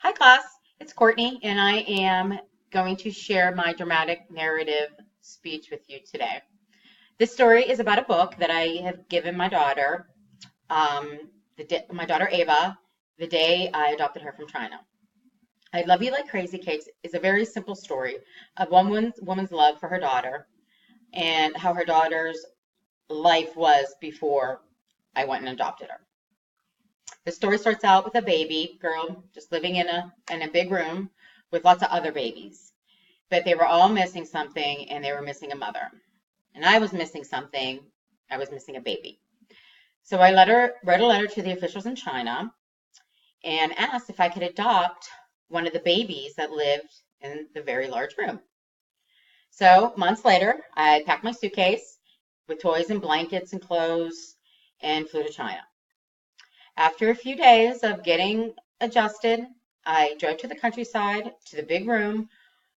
Hi, class. It's Courtney, and I am going to share my dramatic narrative speech with you today. This story is about a book that I have given my daughter, my daughter Ava, the day I adopted her from China. I Love You Like Crazy Cakes is a very simple story of one woman's love for her daughter and how her daughter's life was before I went and adopted her. The story starts out with a baby girl just living in a big room with lots of other babies. But they were all missing something and they were missing a mother. And I was missing something. I was missing a baby. So I wrote a letter to the officials in China and asked if I could adopt one of the babies that lived in the very large room. So months later, I packed my suitcase with toys and blankets and clothes and flew to China. After a few days of getting adjusted, I drove to the countryside to the big room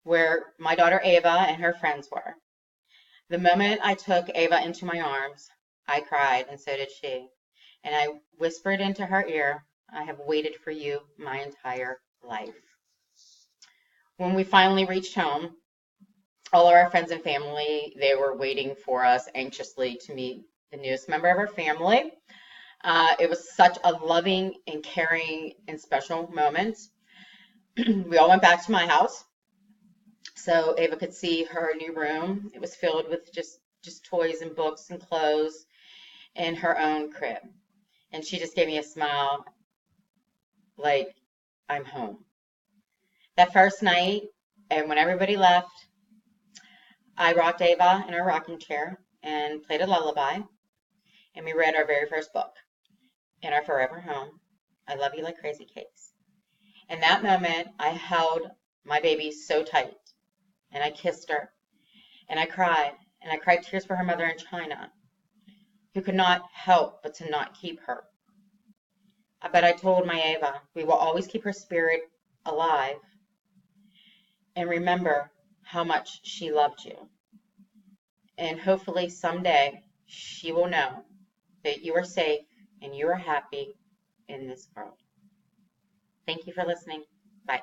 where my daughter Ava and her friends were. The moment I took Ava into my arms, I cried, and so did she. And I whispered into her ear, I have waited for you my entire life. When we finally reached home, all of our friends and family, they were waiting for us anxiously to meet the newest member of our family. It was such a loving and caring and special moment. We all went back to my house so Ava could see her new room. It was filled with just toys and books and clothes and her own crib. And she just gave me a smile like I'm home. That first night, and when everybody left, I rocked Ava in her rocking chair and played a lullaby, and we read our very first book in our forever home, I Love You Like Crazy Cakes. In that moment, I held my baby so tight, and I kissed her, and I cried tears for her mother in China, who could not help but to not keep her. But I told my Ava, we will always keep her spirit alive and remember how much she loved you. And hopefully someday she will know that you are safe and you are happy in this world. Thank you for listening. Bye.